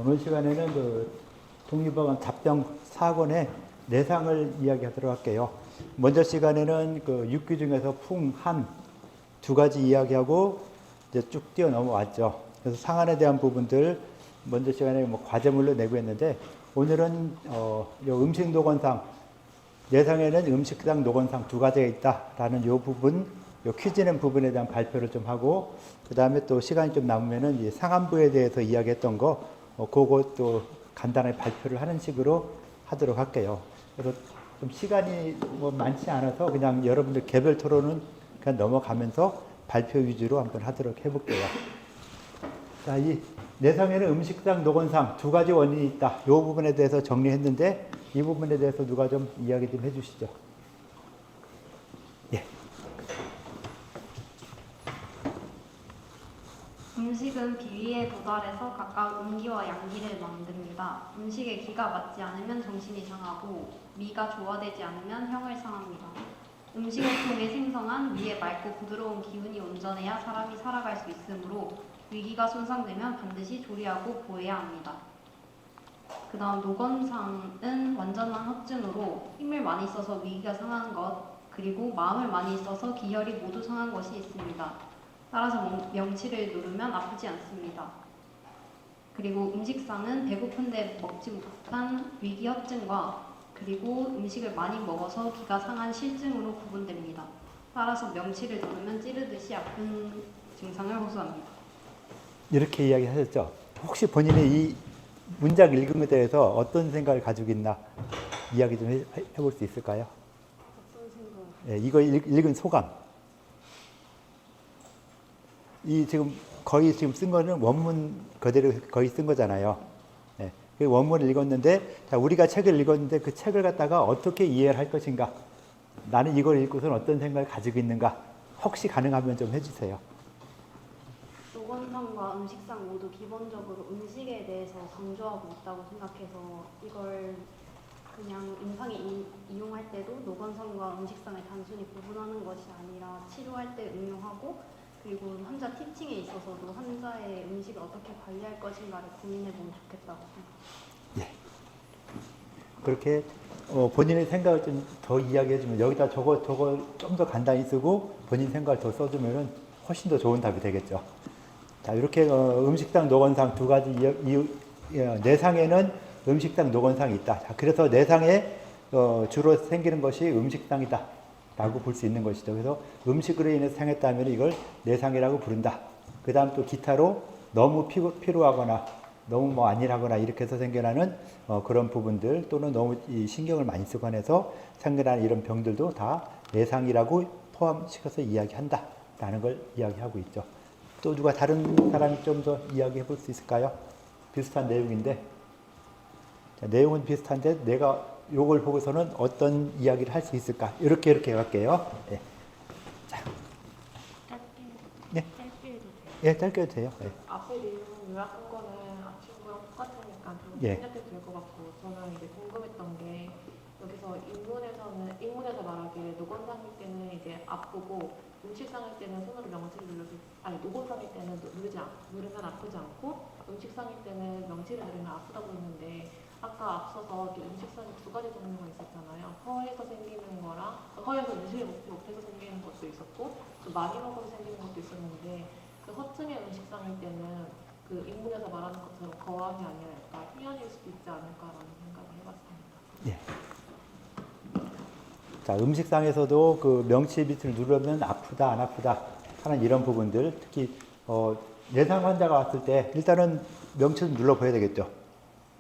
이번 시간에는 그 독립보건 잡병 사건의 내상을 이야기하도록 할게요. 먼저 시간에는 그 육규 중에서 풍, 한 두 가지 이야기하고 이제 쭉 뛰어 넘어왔죠. 그래서 상한에 대한 부분들 먼저 시간에 뭐 과제물로 내고 했는데 오늘은 음식 노건상 내상에는 음식상 노건상 두 가지가 있다라는 요 부분, 요 퀴즈 낸 부분에 대한 발표를 좀 하고 그 다음에 또 시간이 좀 남으면은 이 상한부에 대해서 이야기했던 거 그거 또 간단하게 발표를 하는 식으로 하도록 할게요. 그래서 좀 시간이 뭐 많지 않아서 그냥 여러분들 개별 토론은 그냥 넘어가면서 발표 위주로 한번 하도록 해볼게요. 자, 이 내상에는 음식상 노건상 두 가지 원인이 있다. 이 부분에 대해서 정리했는데 이 부분에 대해서 누가 좀 이야기 좀 해주시죠. 예. 음식은 비위에 도달해서 각각 음기와 양기를 만듭니다. 음식의 기가 맞지 않으면 정신이 상하고 미가 조화되지 않으면 형을 상합니다. 음식을 통해 생성한 위에 맑고 부드러운 기운이 온전해야 사람이 살아갈 수 있으므로 위기가 손상되면 반드시 조리하고 보해야 합니다. 그 다음 노건상은 완전한 합증으로 힘을 많이 써서 위기가 상한 것 그리고 마음을 많이 써서 기혈이 모두 상한 것이 있습니다. 따라서 명치를 누르면 아프지 않습니다. 그리고 음식상은 배고픈데 먹지 못한 위기 협증과 그리고 음식을 많이 먹어서 기가 상한 실증으로 구분됩니다. 따라서 명치를 누르면 찌르듯이 아픈 증상을 호소합니다. 이렇게 이야기하셨죠. 혹시 본인이 이 문장 읽은 것에 대해서 어떤 생각을 가지고 있나 이야기 좀 해볼 수 있을까요? 어떤 생각? 예, 이거 읽은 소감. 이 지금 거의 지금 쓴 거는 원문 그대로 거의 쓴 거잖아요. 예, 그 원문을 읽었는데 자, 우리가 책을 읽었는데 그 책을 갖다가 어떻게 이해를 할 것인가? 나는 이걸 읽고선 어떤 생각을 가지고 있는가? 혹시 가능하면 좀 해주세요. 노건상과 음식상 모두 기본적으로 음식에 대해서 강조하고 있다고 생각해서 이걸 그냥 임상에 이용할 때도 노건상과 음식상을 단순히 구분하는 것이 아니라 치료할 때 응용하고 그리고 환자 티칭에 있어서도 환자의 음식을 어떻게 관리할 것인가를 고민해보면 좋겠다고 생각합니다. 예. 그렇게 본인의 생각을 좀 더 이야기해주면 여기다 저거 좀 더 간단히 쓰고 본인 생각을 더 써주면은 훨씬 더 좋은 답이 되겠죠. 자, 이렇게 음식상 노건상 두 가지 내상에는 음식상 노건상이 있다. 자, 그래서 내상에 주로 생기는 것이 음식상이다 라고 볼 수 있는 것이죠. 그래서 음식으로 인해서 상했다면 이걸 내상이라고 부른다. 그 다음 또 기타로 너무 피로하거나 너무 뭐 안일하거나 이렇게 해서 생겨나는 그런 부분들 또는 너무 이 신경을 많이 쓰거나 해서 생겨나는 이런 병들도 다 내상이라고 포함시켜서 이야기한다 라는 걸 이야기하고 있죠. 또 누가 다른 사람이 좀 더 이야기해 볼 수 있을까요? 비슷한 내용인데 자, 내용은 비슷한데 내가 요걸 보고서는 어떤 이야기를 할 수 있을까? 이렇게 갈게요. 예. 자. 짧게 예, 짧게 해도 돼요. 예. 앞에 내용 요약한 거는 앞친구랑 똑같으니까 좀 예. 생략해도 될 것 같고 저는 이제 궁금했던 게 여기서 인문에서 말하기에 노건상일 때는 이제 아프고 음식상일 때는 손으로 명치를 노건상일 때는 누르면 아프지 않고 음식상일 때는 명치를 누르면 아프다고 했는데 아까 앞서서 음식상이 두 가지 종류가 있었잖아요. 허에서 생기는 거랑 허에서 음식을 먹지 못해서 생기는 것도 있었고 또 많이 먹어서 생기는 것도 있었는데 그 허증의 음식상일 때는 그 인문에서 말하는 것처럼 거함이 아니라 약간 희연일 수도 있지 않을까라는 생각을 해봤습니다. 예. 자, 음식상에서도 그 명치 밑을 누르면 아프다, 안 아프다 하는 이런 부분들, 특히 내상 환자가 왔을 때 일단은 명치를 눌러봐야 되겠죠.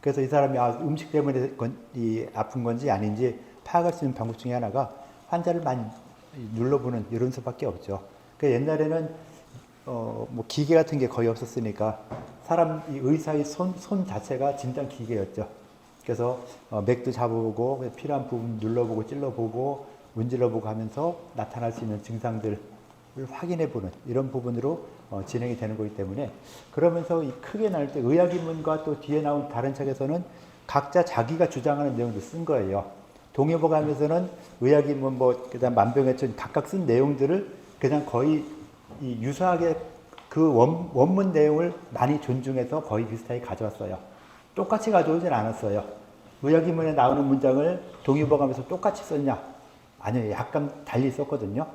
그래서 이 사람이 음식 때문에 아픈 건지 아닌지 파악할 수 있는 방법 중에 하나가 환자를 많이 눌러보는 이런 수밖에 없죠. 그 옛날에는 뭐 기계 같은 게 거의 없었으니까 이 의사의 손 자체가 진단 기계였죠. 그래서 맥도 잡아보고 필요한 부분 눌러보고 찔러보고 문질러보고 하면서 나타날 수 있는 증상들을 확인해보는 이런 부분으로 진행이 되는 거기 때문에 그러면서 크게 나눌 때 의학인문과 또 뒤에 나온 다른 책에서는 각자 자기가 주장하는 내용도 쓴 거예요. 동의보감에서는 의학인문 그다음 만병해천 각각 쓴 내용들을 그냥 거의 유사하게 그 원문 내용을 많이 존중해서 거의 비슷하게 가져왔어요. 똑같이 가져오진 않았어요. 의학인문에 나오는 문장을 동의보감에서 똑같이 썼냐? 아니요, 약간 달리 썼거든요.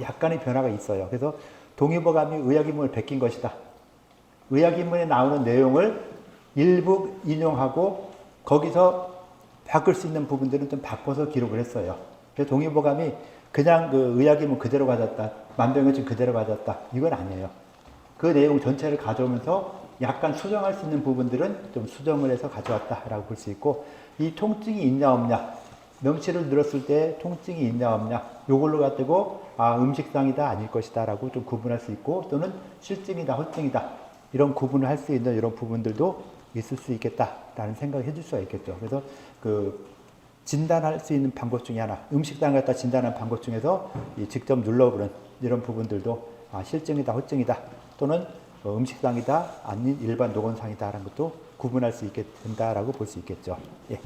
약간의 변화가 있어요. 그래서 동의보감이 의학인문을 베낀 것이다. 의학인문에 나오는 내용을 일부 인용하고 거기서 바꿀 수 있는 부분들은 좀 바꿔서 기록을 했어요. 그래서 동의보감이 그냥 그 의학인문 그대로 가졌다, 만병의 그대로 가졌다, 이건 아니에요. 그 내용 전체를 가져오면서 약간 수정할 수 있는 부분들은 좀 수정을 해서 가져왔다라고 볼 수 있고, 이 통증이 있냐 없냐, 명치를 늘었을 때 통증이 있냐 없냐, 요걸로 가지고 음식상이다 아닐 것이다라고 좀 구분할 수 있고, 또는 실증이다 허증이다 이런 구분을 할 수 있는 이런 부분들도 있을 수 있겠다라는 생각을 해줄 수가 있겠죠. 그래서 그 진단할 수 있는 방법 중에 하나, 음식상을 갖다 진단하는 방법 중에서 이 직접 눌러보는 이런 부분들도 실증이다 허증이다 또는 음식상이다 아닌 일반 노건상이다라는 것도 구분할 수 있게 된다라고 볼 수 있겠죠. 예.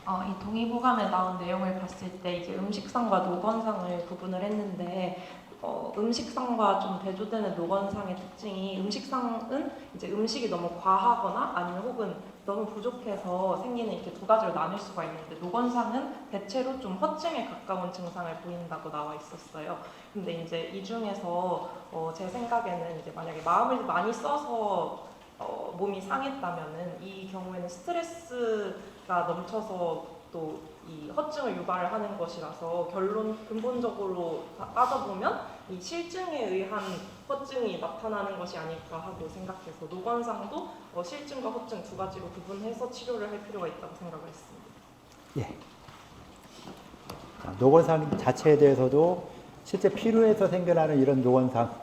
이 동의보감에 나온 내용을 봤을 때 이게 음식상과 노건상을 구분을 했는데 음식상과 좀 대조되는 노건상의 특징이 음식상은 이제 음식이 너무 과하거나 아니면 혹은 너무 부족해서 생기는 이렇게 두 가지로 나눌 수가 있는데 노건상은 대체로 좀 허증에 가까운 증상을 보인다고 나와 있었어요. 근데 이제 이 중에서 제 생각에는 이제 만약에 마음을 많이 써서 몸이 상했다면은 이 경우에는 스트레스가 넘쳐서 또 이 허증을 유발을 하는 것이라서 근본적으로 따져보면 이 실증에 의한 허증이 나타나는 것이 아닐까 하고 생각해서 노건상도 실증과 허증 두 가지로 구분해서 치료를 할 필요가 있다고 생각을 했습니다. 예. 노건상 자체에 대해서도 실제 필요해서 생겨나는 이런 노건상,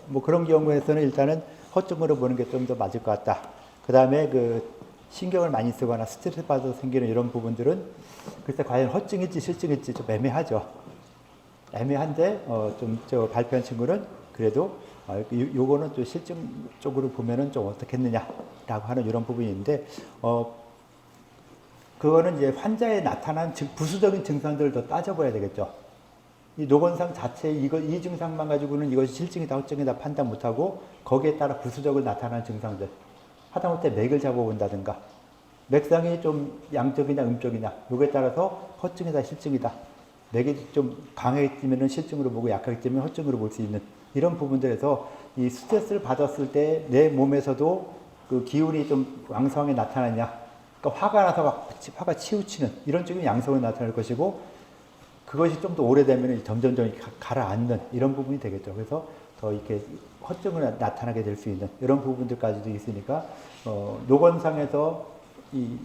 뭐 그런 경우에서는 일단은 허증으로 보는 게 좀 더 맞을 것 같다. 그 다음에 그 신경을 많이 쓰거나 스트레스 받아서 생기는 이런 부분들은 글쎄 과연 허증일지 실증일지 좀 애매하죠. 애매한데 좀 저 발표한 친구는 그래도 요거는 또 실증 쪽으로 보면은 좀 어떻겠느냐라고 하는 이런 부분이 있는데 그거는 이제 환자에 나타난 부수적인 증상들을 더 따져봐야 되겠죠. 이 노건상 자체 이 증상만 가지고는 이것이 실증이다 허증이다 판단 못하고 거기에 따라 부수적으로 나타나는 증상들 하다못해 맥을 잡아본다든가 맥상이 좀 양적이냐 음적이냐 요거에 따라서 허증이다 실증이다 맥이 좀 강하게 실증으로 보고 약하게 찌면 허증으로 볼 수 있는 이런 부분들에서 이 스트레스를 받았을 때 내 몸에서도 그 기운이 좀 왕성하게 나타나냐 그러니까 화가 나서 화가 치우치는 이런 쪽이 양성으로 나타날 것이고 그것이 좀 더 오래되면 점점 가라앉는 이런 부분이 되겠죠. 그래서 더 이렇게 허증을 나타나게 될 수 있는 이런 부분들까지도 있으니까 노건상에서 이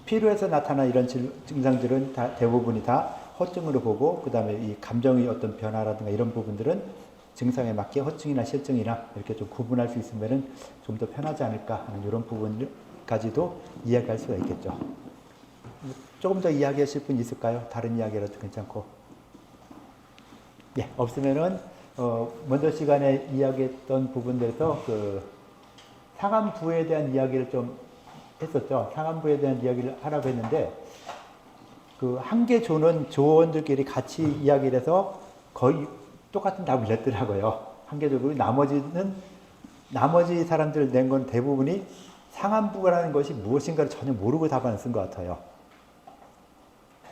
필요해서 나타난 이런 증상들은 대부분이 다 허증으로 보고 그 다음에 이 감정의 어떤 변화라든가 이런 부분들은 증상에 맞게 허증이나 실증이나 이렇게 좀 구분할 수 있으면은 좀 더 편하지 않을까 하는 이런 부분까지도 이야기할 수가 있겠죠. 조금 더 이야기하실 분 있을까요? 다른 이야기라도 괜찮고. 예, 없으면은 먼저 시간에 이야기했던 부분들에서 그 상안부에 대한 이야기를 좀 했었죠. 상안부에 대한 이야기를 하라고 했는데 그 한계 조는 조원들끼리 같이 이야기를 해서 거의 똑같은 답을 냈더라고요. 한계적으로 나머지 사람들 낸 건 대부분이 상안부라는 것이 무엇인가를 전혀 모르고 답안을 쓴 것 같아요.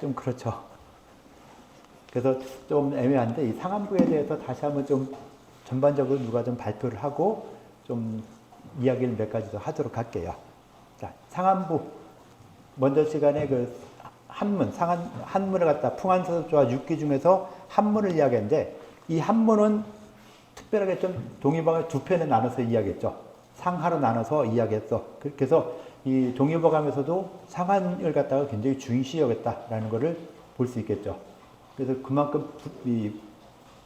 좀 그렇죠. 그래서 좀 애매한데 이 상안부에 대해서 다시 한번 좀 전반적으로 누가 좀 발표를 하고 좀 이야기를 몇 가지 더 하도록 할게요. 자, 상안부 먼저 시간에 그 한문을 갖다 풍안서조와 육기 중에서 한문을 이야기했는데 이 한문은 특별하게 좀 동의보감을 두 편에 나눠서 이야기했죠. 상하로 나눠서 이야기했어. 그래서 이 동의보감에서도 상한을 갖다가 굉장히 중시 여겼다라는 것을 볼 수 있겠죠. 그래서 그만큼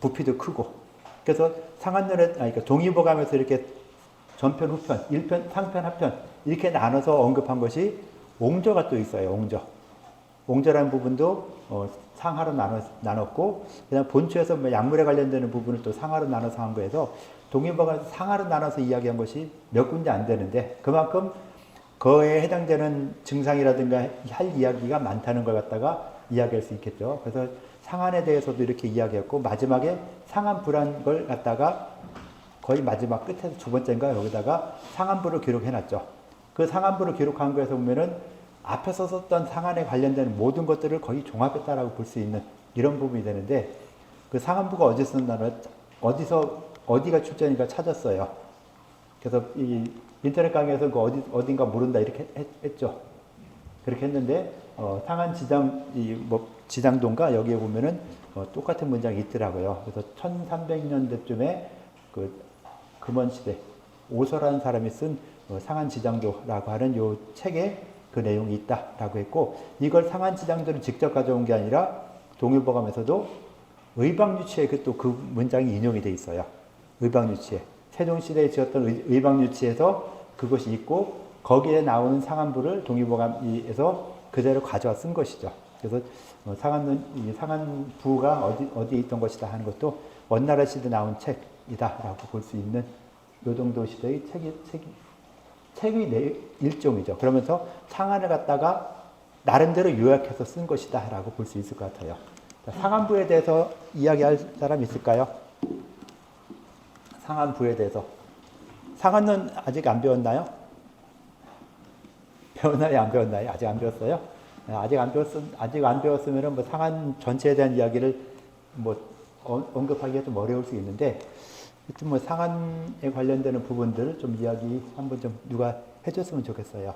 부피도 크고. 그래서 그러니까 동의보감에서 이렇게 전편, 후편, 1편, 상편, 하편 이렇게 나눠서 언급한 것이 옹저가 또 있어요. 옹저라는 부분도 상하로 나눴고 그다음 본초에서 약물에 관련되는 부분을 또 상하로 나눠서 한 거에서 동의보감에서 상하로 나눠서 이야기한 것이 몇 군데 안 되는데 그만큼 그에 해당되는 증상이라든가 할 이야기가 많다는 걸 갖다가 이야기할 수 있겠죠. 그래서 상한에 대해서도 이렇게 이야기했고 마지막에 상한부란 걸 갖다가 거의 마지막 끝에서 두 번째인가 여기다가 상한부를 기록해놨죠. 그 상한부를 기록한 거에서 보면은 앞에서 썼던 상한에 관련된 모든 것들을 거의 종합했다라고 볼 수 있는 이런 부분이 되는데 그 상한부가 어디서 쓴다는 어디가 출전인가 찾았어요. 그래서 이 인터넷 강의에서 그 어딘가 모른다 이렇게 했죠. 그렇게 했는데 상한 지장 지장도인가 여기에 보면은 똑같은 문장이 있더라고요. 그래서 1300년대쯤에 그 금원시대 오서라는 사람이 쓴 상한 지장도라고 하는 요 책에 그 내용이 있다라고 했고 이걸 상한 지장도를 직접 가져온 게 아니라 동일보감에서도 의방유치에 그 문장이 인용이 돼 있어요. 의방유치에 세종시대에 지었던 의방유치에서 그것이 있고 거기에 나오는 상한부를 동일보감에서 그대로 가져와 쓴 것이죠. 그래서 상한부가 어디에 있던 것이다 하는 것도 원나라 시대 나온 책이다라고 볼 수 있는 요 정도 시대의 책의 일종이죠. 그러면서 상한을 갖다가 나름대로 요약해서 쓴 것이다라고 볼 수 있을 것 같아요. 상한부에 대해서 이야기할 사람 있을까요? 상한부에 대해서. 상한은 아직 안 배웠나요? 배웠나요? 안 배웠나요? 아직 안 배웠어요? 아직 안 배웠으면 뭐 상한 전체에 대한 이야기를 뭐 언급하기가 좀 어려울 수 있는데, 하여튼 뭐 상한에 관련되는 부분들을 좀 이야기 한번 좀 누가 해줬으면 좋겠어요.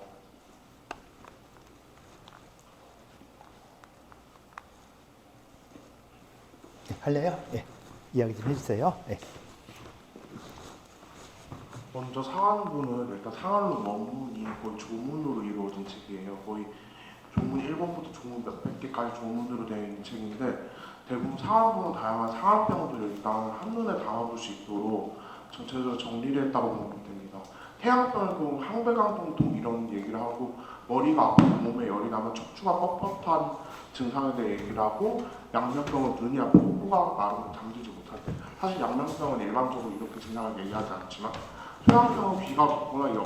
할래요? 예. 이야기 좀 해주세요. 예. 먼저 상한부는 일단 상한론 원문이 거의 조문으로 이루어진 책이에요. 거의 조문 1번부터 조문 몇백 개까지 조문으로 되어 있는 책인데 대부분 상한부는 다양한 상한병들을 일단 한눈에 담아볼 수 있도록 전체적으로 정리를 했다고 보면 됩니다. 태양병도 항배강통통 이런 얘기를 하고 머리가 아프고 몸에 열이 나면 척추가 뻣뻣한 증상에 대해 얘기를 하고 양면병은 눈이 아프고 코가 마르고 잠들지 못할 때 사실 양면병은 일반적으로 이렇게 증상을 얘기하지 않지만 소양병은 귀가 붓거나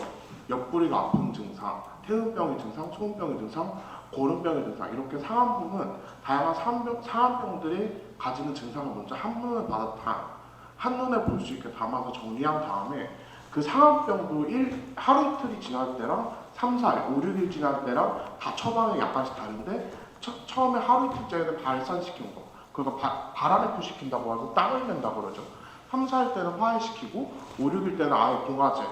옆구리가 아픈 증상, 태음병의 증상, 소음병의 증상, 고름병의 증상 이렇게 상한부는 다양한 상한병들이 가지는 증상을 먼저 한눈에 볼 수 있게 담아서 정리한 다음에 그 상한병도 하루 이틀이 지날 때랑 3, 4일, 5, 6일 지날 때랑 다 처방이 약간씩 다른데 처음에 하루 이틀째는 발산시키는 거 그러니까 발안해포 시킨다고 하고 땀을 낸다고 그러죠. 3, 4일 때는 화해시키고 5, 6일 때는 아예 봉화제,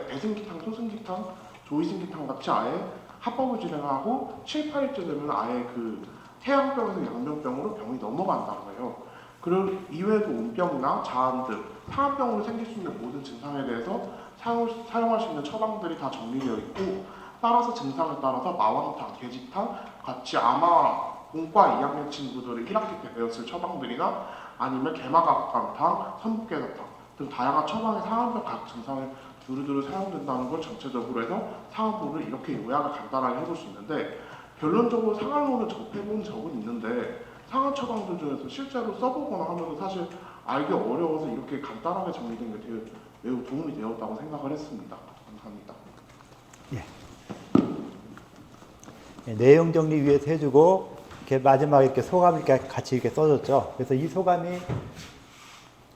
배승기탕, 소승기탕, 조이승기탕 같이 아예 합법을 진행하고 7, 8일째 되면 아예 그 태양병에서 양면병으로 병이 넘어간다고 해요. 그리고 이외에도 온병이나 자한 등 상한병으로 생길 수 있는 모든 증상에 대해서 사용할 수 있는 처방들이 다 정리되어 있고 따라서 증상에 따라서 마왕탕, 계지탕 같이 아마 공과 2학년 친구들이 1학기 때 배웠을 처방들이나 아니면 개마각감탕, 선북개사탕 등 다양한 처방의 상한병 각 증상을 두루두루 사용된다는 걸 전체적으로 해서 상한부를 이렇게 요약을 간단하게 해볼 수 있는데 결론적으로 상한론을 접해본 적은 있는데 상한 처방들 중에서 실제로 써보거나 하면서 사실 알기 어려워서 이렇게 간단하게 정리된 게 되게 매우 도움이 되었다고 생각을 했습니다. 감사합니다. 예. 내용 정리 위해서 해주고 이렇게 마지막에 이렇게 소감을 이렇게 같이 이렇게 써줬죠. 그래서 이 소감이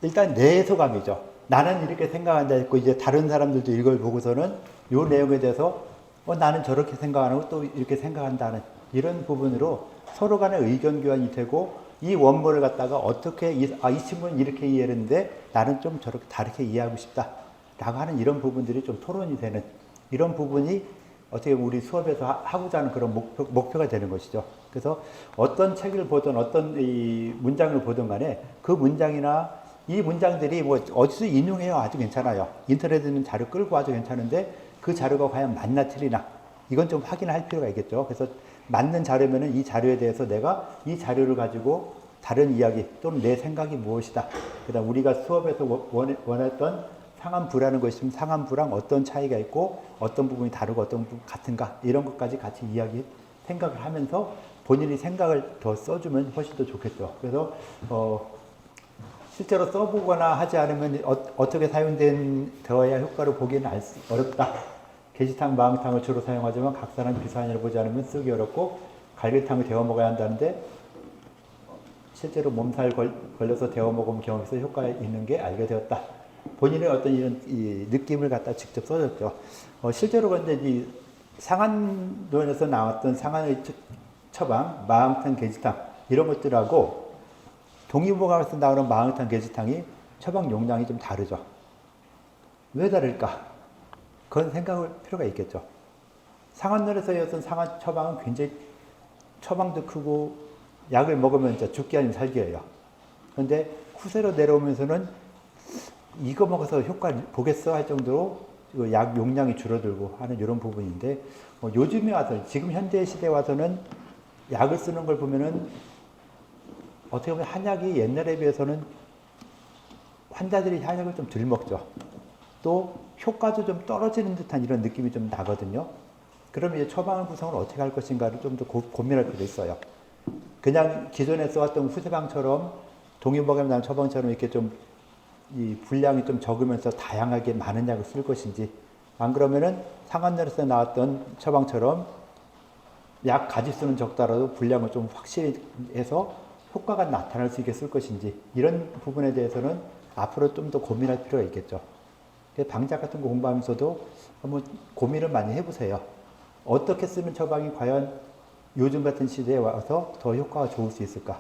일단 내 소감이죠. 나는 이렇게 생각한다 했고 이제 다른 사람들도 이걸 보고서는 이 내용에 대해서 나는 저렇게 생각 안 하고 또 이렇게 생각한다는 이런 부분으로 서로 간의 의견 교환이 되고 이 원문을 갖다가 어떻게 이 친구는 이렇게 이해를 했는데 나는 좀 저렇게 다르게 이해하고 싶다 라고 하는 이런 부분들이 좀 토론이 되는 이런 부분이 어떻게 우리 수업에서 하고자 하는 그런 목표가 되는 것이죠. 그래서 어떤 책을 보든 어떤 이 문장을 보든 간에 그 문장이나 이 문장들이 뭐 어디서 인용해요 아주 괜찮아요. 인터넷에 있는 자료 끌고 와도 괜찮은데 그 자료가 과연 맞나 틀리나 이건 좀 확인할 필요가 있겠죠. 그래서 맞는 자료면은 이 자료에 대해서 내가 이 자료를 가지고 다른 이야기 또는 내 생각이 무엇이다. 그다음 우리가 수업에서 원했던 상한부라는 것이 좀 상한부랑 어떤 차이가 있고 어떤 부분이 다르고 어떤 부분이 같은가 이런 것까지 같이 생각을 하면서 본인이 생각을 더 써주면 훨씬 더 좋겠죠. 그래서 실제로 써보거나 하지 않으면 어떻게 사용되어야 효과를 보기는 어렵다. 게시탕, 마왕탕을 주로 사용하지만 각사는 비산이라 보지 않으면 쓰기 어렵고 갈비탕을 데워 먹어야 한다는데 실제로 몸살 걸려서 데워 먹은 경험에서 효과가 있는 게 알게 되었다. 본인의 어떤 이런 이 느낌을 갖다 직접 써줬죠. 실제로 그런데 이 상한론에서 나왔던 상한의 처방, 마음탕, 계지탕 이런 것들하고 동의보감에서 나오는 마음탕, 계지탕이 처방 용량이 좀 다르죠. 왜 다를까? 그건 생각할 필요가 있겠죠. 상한론에서의 어떤 상한 처방은 굉장히 처방도 크고 약을 먹으면 진짜 죽기 아니면 살기예요. 그런데 후세로 내려오면서는 이거 먹어서 효과를 보겠어 할 정도로 약 용량이 줄어들고 하는 이런 부분인데 요즘에 와서 지금 현대 시대에 와서는 약을 쓰는 걸 보면은 어떻게 보면 한약이 옛날에 비해서는 환자들이 한약을 좀 덜 먹죠. 또 효과도 좀 떨어지는 듯한 이런 느낌이 좀 나거든요. 그러면 이제 처방 구성을 어떻게 할 것인가를 좀 더 고민할 필요가 있어요. 그냥 기존에 써왔던 후세방처럼 동의보감에 나온 처방처럼 이렇게 좀 이 분량이 좀 적으면서 다양하게 많은 약을 쓸 것인지, 안 그러면은 상한론에서 나왔던 처방처럼 약 가지수는 적더라도 분량을 좀 확실히 해서 효과가 나타날 수 있게 쓸 것인지, 이런 부분에 대해서는 앞으로 좀 더 고민할 필요가 있겠죠. 방작 같은 거 공부하면서도 한번 고민을 많이 해보세요. 어떻게 쓰는 처방이 과연 요즘 같은 시대에 와서 더 효과가 좋을 수 있을까?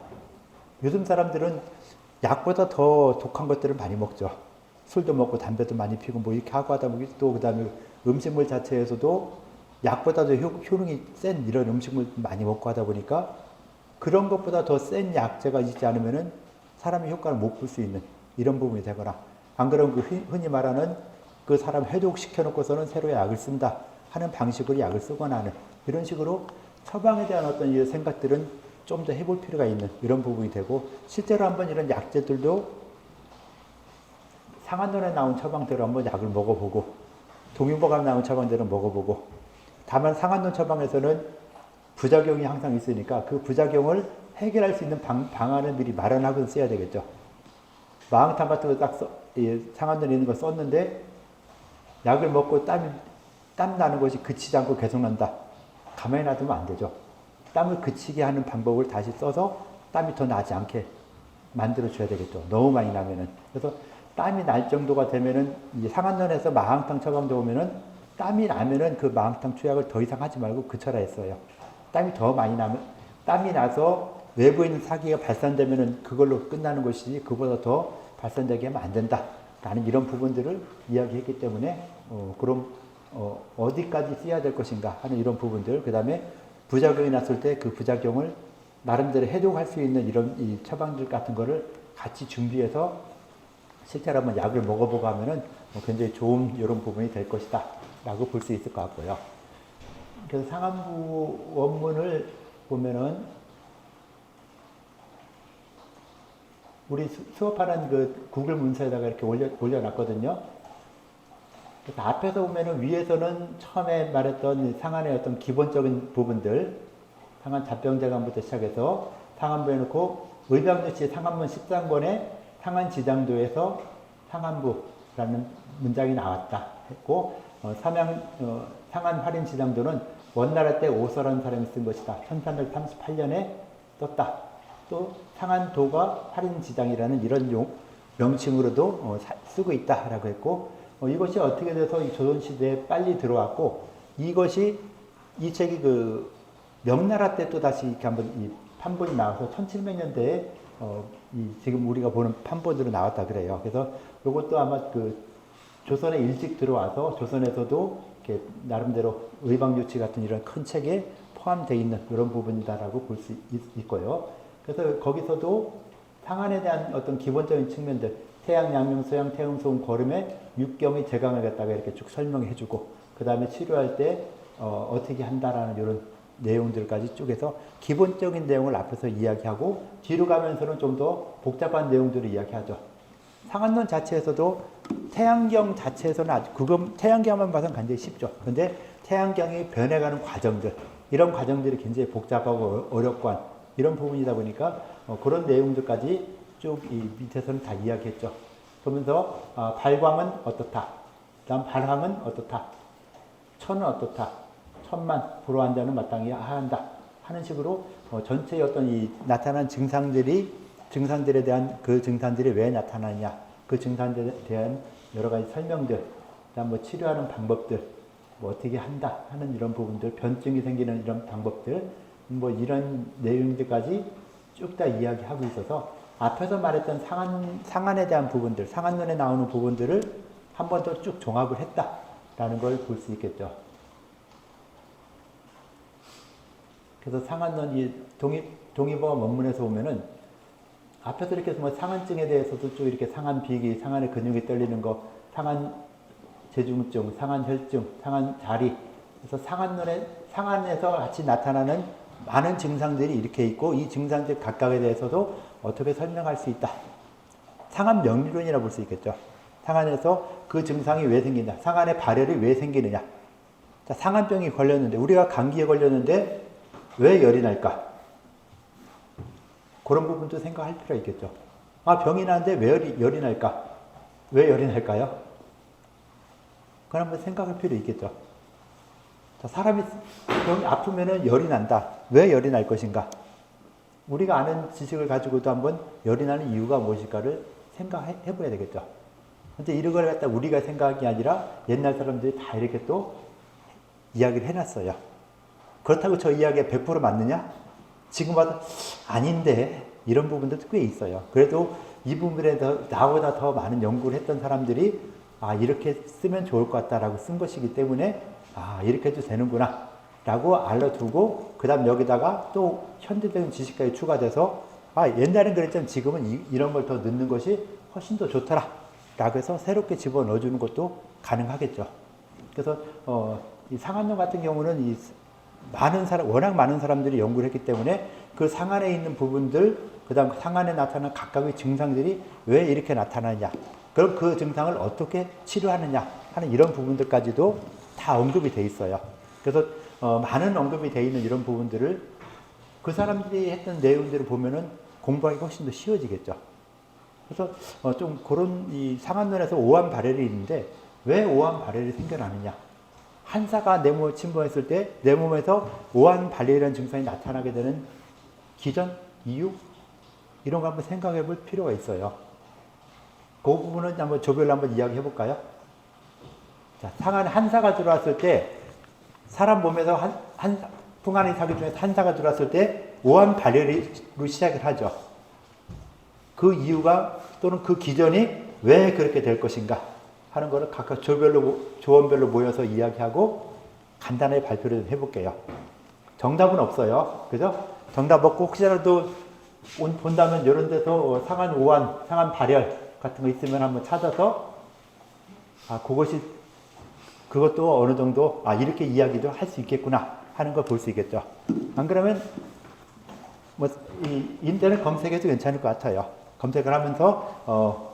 요즘 사람들은 약보다 더 독한 것들을 많이 먹죠. 술도 먹고 담배도 많이 피고 뭐 이렇게 하고 하다 보니 또 그다음에 음식물 자체에서도 약보다도 효능이 센 이런 음식물 많이 먹고 하다 보니까 그런 것보다 더 센 약제가 있지 않으면은 사람이 효과를 못 볼 수 있는 이런 부분이 되거나, 안 그러면 그 흔히 말하는 그 사람 해독시켜 놓고서는 새로 약을 쓴다 하는 방식으로 약을 쓰거나 하는 이런 식으로 처방에 대한 어떤 이 생각들은 좀 더 해볼 필요가 있는 이런 부분이 되고, 실제로 한번 이런 약제들도 상한론에 나온 처방대로 한번 약을 먹어보고 동의보감에 나온 처방대로 먹어보고, 다만 상한론 처방에서는 부작용이 항상 있으니까 그 부작용을 해결할 수 있는 방안을 미리 마련하고 써야 되겠죠. 마항탕 같은 거 딱 상한론에 있는 거 썼는데 약을 먹고 땀 나는 것이 그치지 않고 계속 난다. 가만히 놔두면 안 되죠. 땀을 그치게 하는 방법을 다시 써서 땀이 더 나지 않게 만들어 줘야 되겠죠. 너무 많이 나면은. 그래서 땀이 날 정도가 되면은 이 상한론에서 마항탕 처방도 오면은 땀이 나면은 그 마항탕 투약을 더 이상 하지 말고 그쳐라 했어요. 땀이 더 많이 나면, 땀이 나서 외부에 있는 사기가 발산되면은 그걸로 끝나는 것이지 그보다 더 발산되게 하면 안 된다. 라는 이런 부분들을 이야기했기 때문에 그럼 어디까지 써야 될 것인가 하는 이런 부분들, 그 다음에 부작용이 났을 때 그 부작용을 나름대로 해독할 수 있는 이런 이 처방들 같은 거를 같이 준비해서 실제로 한번 약을 먹어보고 하면은 굉장히 좋은 이런 부분이 될 것이다 라고 볼 수 있을 것 같고요. 그래서 상한부 원문을 보면은 우리 수업하는 그 구글 문서에다가 이렇게 올려놨거든요. 그래서 앞에서 보면은 위에서는 처음에 말했던 상한의 어떤 기본적인 부분들, 상한 잡병제감부터 시작해서 상한부 해놓고 의병조치 상한문 13권에 상한지장도에서 상한부라는 문장이 나왔다 했고, 상한활인지장도는 원나라 때 오설한 사람이 쓴 것이다. 1338년에 썼다. 또 상한도가 활인지장이라는 이런 명칭으로도 쓰고 있다라고 했고, 이것이 어떻게 돼서 조선시대에 빨리 들어왔고, 이것이 이 책이 그 명나라 때 또 다시 이렇게 한번 이 판본이 나와서 1700년대에 이 지금 우리가 보는 판본으로 나왔다 그래요. 그래서 이것도 아마 그 조선에 일찍 들어와서 조선에서도 이렇게 나름대로 의방요치 같은 이런 큰 책에 포함되어 있는 이런 부분이다라고 볼 수 있고요. 그래서 거기서도 상한에 대한 어떤 기본적인 측면들, 태양, 양명, 소양, 태음, 소음, 거름의 육경의 제강을 갖다가 이렇게 쭉 설명해주고, 그 다음에 치료할 때 어떻게 한다라는 이런 내용들까지 쭉해서 기본적인 내용을 앞에서 이야기하고, 뒤로 가면서는 좀 더 복잡한 내용들을 이야기하죠. 상한론 자체에서도 태양경 자체에서는 아주 태양경만 봐서는 굉장히 쉽죠. 그런데 태양경이 변해가는 과정들, 이런 과정들이 굉장히 복잡하고 어렵고 한 이런 부분이다 보니까 그런 내용들까지 쭉 이 밑에서는 다 이야기했죠. 그러면서 발광은 어떻다, 다음 발항은 어떻다, 천은 어떻다, 천만 불호한자는 마땅히 한다 하는 식으로 전체의 어떤 이 나타난 증상들에 대한 그 증상들이 왜 나타나냐, 그 증상들에 대한 여러 가지 설명들, 그다음 뭐 치료하는 방법들, 뭐 어떻게 한다 하는 이런 부분들, 변증이 생기는 이런 방법들, 뭐 이런 내용들까지 쭉 다 이야기하고 있어서 앞에서 말했던 상한에 대한 부분들, 상한론에 나오는 부분들을 한 번 더 쭉 종합을 했다라는 걸 볼 수 있겠죠. 그래서 상한론 이 동의보감 원문에서 보면은 앞에서 이렇게 뭐 상한증에 대해서도 쭉 이렇게 상한 비기, 상한의 근육이 떨리는 거, 상한 제중증, 상한 혈증, 상한 자리. 그래서 상한에서 같이 나타나는 많은 증상들이 이렇게 있고 이 증상들 각각에 대해서도 어떻게 설명할 수 있다. 상한 명리론이라고 볼 수 있겠죠. 상한에서 그 증상이 왜 생기냐, 상한의 발열이 왜 생기느냐. 자, 상한병이 걸렸는데, 우리가 감기에 걸렸는데 왜 열이 날까? 그런 부분도 생각할 필요가 있겠죠. 아, 병이 나는데 왜 열이 날까? 왜 열이 날까요? 그건 한번 생각할 필요 있겠죠. 자, 사람이 병이 아프면은 열이 난다. 왜 열이 날 것인가? 우리가 아는 지식을 가지고도 한번 열이 나는 이유가 무엇일까를 생각해 봐야 되겠죠. 근데 이런 걸 갖다 우리가 생각한 게 아니라 옛날 사람들이 다 이렇게 또 이야기를 해놨어요. 그렇다고 저 이야기가 100% 맞느냐? 지금 봐도 아닌데 이런 부분도 꽤 있어요. 그래도 이 부분에 나보다 더 많은 연구를 했던 사람들이 아, 이렇게 쓰면 좋을 것 같다라고 쓴 것이기 때문에 아, 이렇게 해도 되는구나 라고 알려두고 그 다음 여기다가 또 현대적인 지식까지 추가돼서 아, 옛날엔 그랬지만 지금은 이런 걸 더 넣는 것이 훨씬 더 좋더라 라고 해서 새롭게 집어넣어주는 것도 가능하겠죠. 그래서 이 상한론 같은 경우는 이 워낙 많은 사람들이 연구를 했기 때문에 그 상한에 있는 부분들, 그 다음 상한에 나타나는 각각의 증상들이 왜 이렇게 나타나느냐, 그럼 그 증상을 어떻게 치료하느냐 하는 이런 부분들까지도 다 언급이 돼 있어요. 그래서 많은 언급이 돼 있는 이런 부분들을 그 사람들이 했던 내용들을 보면은 공부하기 훨씬 더 쉬워지겠죠. 그래서 좀 그런 이 상한론에서 오한 발열이 있는데 왜 오한 발열이 생겨나느냐? 한사가 내 몸을 침범했을 때 내 몸에서 오한 발열이라는 증상이 나타나게 되는 기전, 이유 이런 거 한번 생각해 볼 필요가 있어요. 그 부분은 한번 조별로 한번 이야기해 볼까요? 자, 상한 한사가 들어왔을 때 사람 몸에서 풍한의 사기 중에서 한사가 들어왔을 때 오한 발열로 시작을 하죠. 그 이유가 또는 그 기전이 왜 그렇게 될 것인가 하는 거를 각각 조원별로 모여서 이야기하고 간단하게 발표를 해볼게요. 정답은 없어요. 그죠? 정답 없고 혹시라도 본다면 이런 데서 상한 오한, 상한 발열 같은 거 있으면 한번 찾아서 아, 그것도 어느 정도 이렇게 이야기도 할 수 있겠구나 하는 걸 볼 수 있겠죠. 안 그러면 뭐 인터넷 검색해도 괜찮을 것 같아요. 검색을 하면서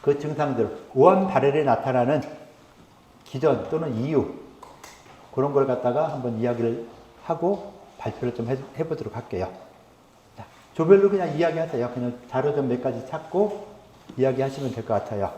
그 증상들, 오한 발열에 나타나는 기전 또는 이유 그런 걸 갖다가 한번 이야기를 하고 발표를 좀 해보도록 할게요. 자, 조별로 그냥 이야기하세요. 그냥 자료 좀 몇 가지 찾고 이야기하시면 될 것 같아요.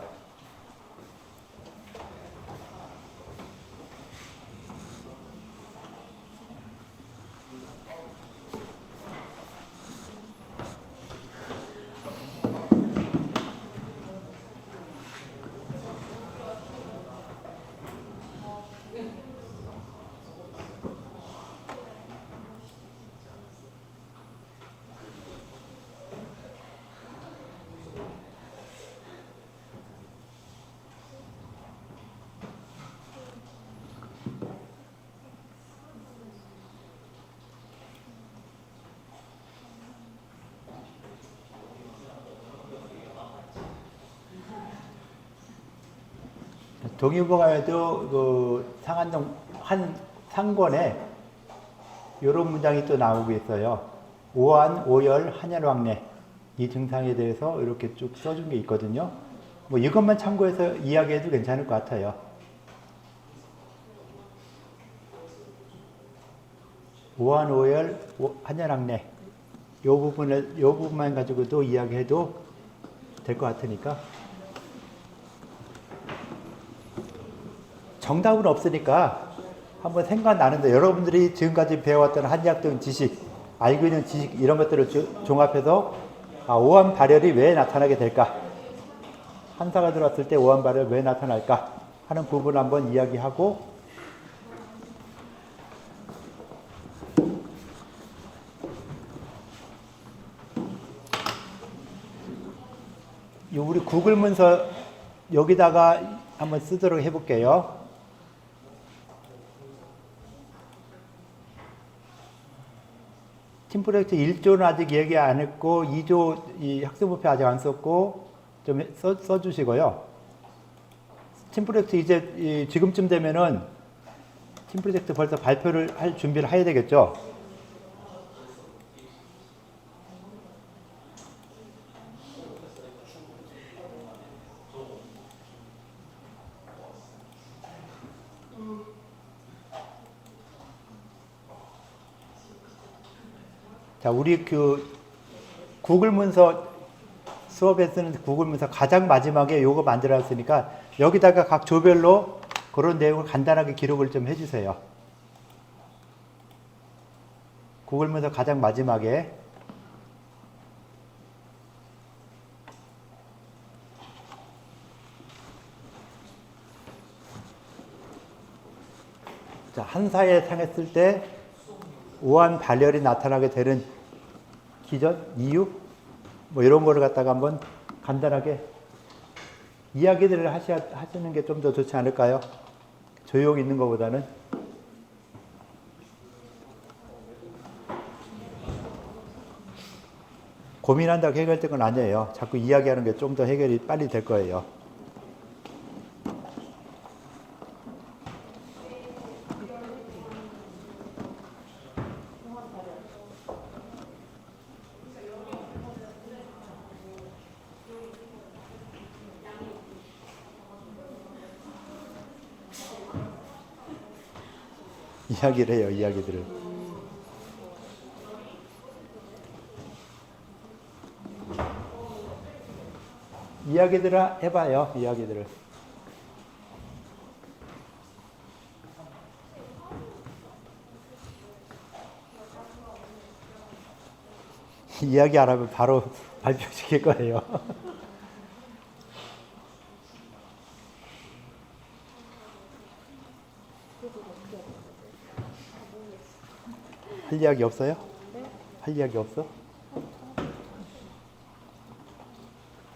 동의보감에도 그 상한론 한 상권에 이런 문장이 또 나오고 있어요. 오한, 오열, 한열왕래 이 증상에 대해서 이렇게 쭉 써준 게 있거든요. 뭐 이것만 참고해서 이야기해도 괜찮을 것 같아요. 오한, 오열, 한열왕래 이 부분만 가지고도 이야기해도 될 것 같으니까. 정답은 없으니까 한번 생각나는데 여러분들이 지금까지 배워왔던 한의학적인 지식, 알고 있는 지식 이런 것들을 종합해서 오한 발열이 왜 나타나게 될까 한사가 들어왔을 때 오한 발열 왜 나타날까 하는 부분 한번 이야기하고 우리 구글 문서 여기다가 한번 쓰도록 해볼게요. 팀 프로젝트 1조는 아직 얘기 안 했고 2조 이 학습목표 아직 안 썼고 좀 써주시고요. 팀 프로젝트 이제 지금쯤 되면은 팀 프로젝트 벌써 발표를 할 준비를 해야 되겠죠. 자, 우리 그 구글 문서 수업에 쓰는 구글 문서 가장 마지막에 요거 만들어놨으니까 여기다가 각 조별로 그런 내용을 간단하게 기록을 좀 해주세요. 구글 문서 가장 마지막에 자, 한사에 상했을 때 오한 발열이 나타나게 되는 기전, 이유 뭐 이런 거를 갖다가 한번 간단하게 이야기들을 하시는 게 좀 더 좋지 않을까요? 조용히 있는 것보다는. 고민한다고 해결될 건 아니에요. 자꾸 이야기하는 게 좀 더 해결이 빨리 될 거예요. 이야기를 해요, 이야기들을. 이야기들을 해봐요, 이야기들을. 이야기 안 하면 바로 발표시킬 거예요. 할 이야기 없어요? 할 이야기 없어?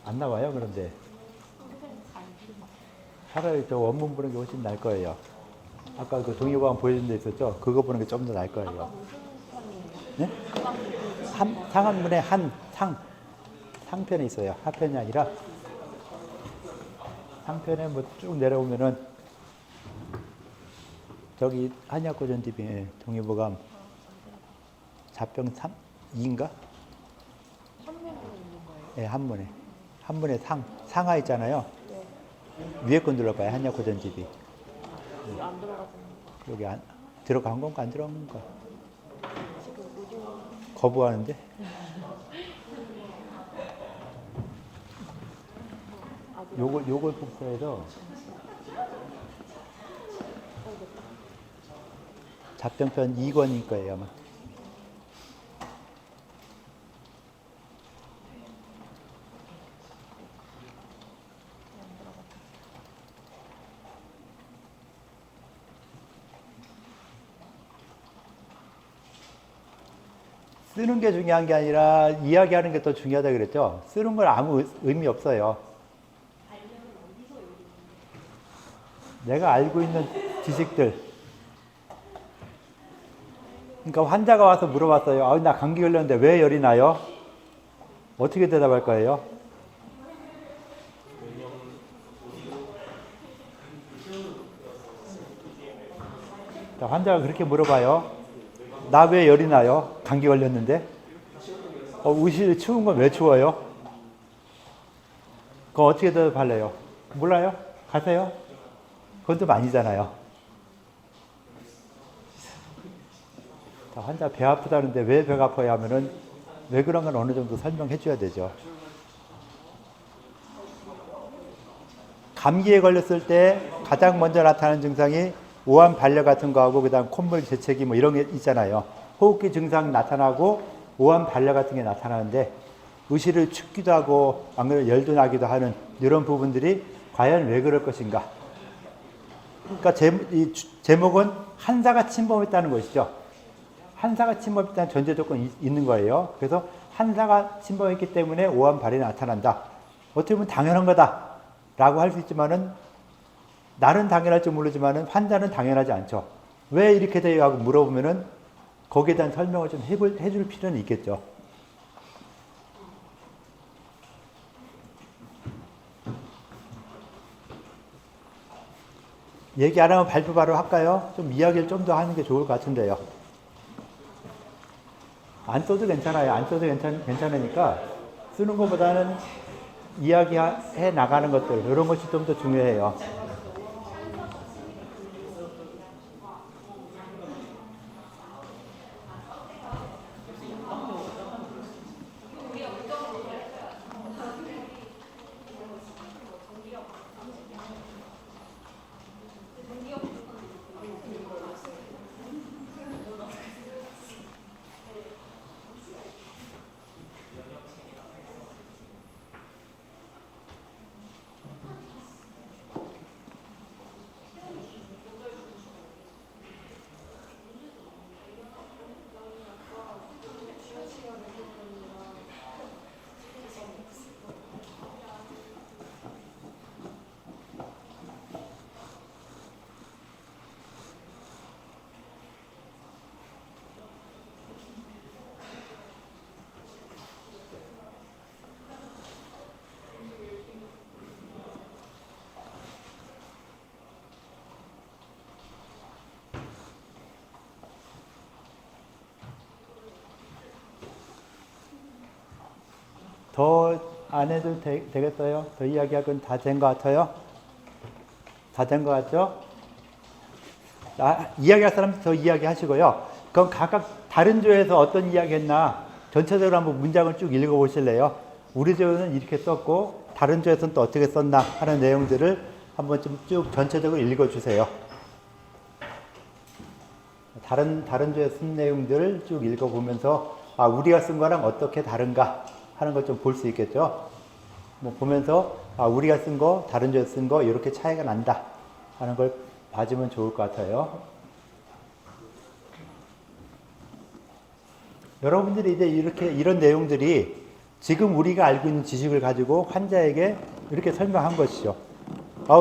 안 나와요, 그런데. 차라리 저 원문 보는 게 훨씬 나을 거예요. 아까 그 동의보감 보여준 데 있었죠? 그거 보는 게 좀 더 나을 거예요. 네? 상한문에 상편에 있어요. 하편이 아니라 상편에 뭐 쭉 내려오면은 저기 한의학고전 DB 동의보감 자평 2인가? 네, 한문에. 한문에 상하 있잖아요. 네. 위에 건 눌러봐요. 한의학고전 DB. 안 들어가서 여기 들어간 건가 안 들어간 건가? 지금 오징어 거부하는데? 요걸 복사해서 잡평편 2권일 거예요, 아마. 쓰는 게 중요한 게 아니라 이야기하는 게 더 중요하다 그랬죠? 쓰는 건 아무 의미 없어요. 내가 알고 있는 지식들. 그러니까 환자가 와서 물어봤어요. 아, 나 감기 걸렸는데 왜 열이 나요? 어떻게 대답할 거예요? 자, 환자가 그렇게 물어봐요. 나 왜 열이 나요? 감기 걸렸는데? 의실이 추운 건 왜 추워요? 그거 어떻게 대답할래요? 몰라요? 가세요? 그건 좀 아니잖아요. 자, 환자 배 아프다는데 왜 배가 아파요 하면은 왜 그런 건 어느 정도 설명해 줘야 되죠. 감기에 걸렸을 때 가장 먼저 나타나는 증상이 오한 발열 같은 거하고 그다음 콧물 재채기 뭐 이런 게 있잖아요. 호흡기 증상 나타나고 오한 발열 같은 게 나타나는데 의식을 춥기도 하고 안 그래도 열도 나기도 하는 이런 부분들이 과연 왜 그럴 것인가? 그러니까 제목은 한사가 침범했다는 것이죠. 한사가 침범했다는 전제 조건이 있는 거예요. 그래서 한사가 침범했기 때문에 오한 발이 나타난다. 어떻게 보면 당연한 거다라고 할 수 있지만은 나는 당연할 줄 모르지만은 환자는 당연하지 않죠. 왜 이렇게 돼요? 하고 물어보면은 거기에 대한 설명을 좀 해줄 필요는 있겠죠. 얘기 안 하면 발표 바로 할까요? 좀 이야기를 좀 더 하는 게 좋을 것 같은데요. 안 써도 괜찮아요. 안 써도 괜찮으니까 쓰는 것보다는 이야기해 나가는 것들, 이런 것이 좀 더 중요해요. 더 안 해도 되겠어요? 더 이야기하건 다 된 것 같아요? 다 된 것 같죠? 이야기할 사람 더 이야기하시고요. 그럼 각각 다른 조에서 어떤 이야기 했나 전체적으로 한번 문장을 쭉 읽어보실래요? 우리 조는 이렇게 썼고 다른 조에서는 또 어떻게 썼나 하는 내용들을 한번 좀 쭉 전체적으로 읽어주세요. 다른 조에 쓴 내용들을 쭉 읽어보면서 우리가 쓴 거랑 어떻게 다른가 하는 걸 좀 볼 수 있겠죠. 뭐 보면서 우리가 쓴 거, 다른 조에 쓴 거 이렇게 차이가 난다 하는 걸 봐주면 좋을 것 같아요. 여러분들이 이제 이런 내용들이 지금 우리가 알고 있는 지식을 가지고 환자에게 이렇게 설명한 것이죠.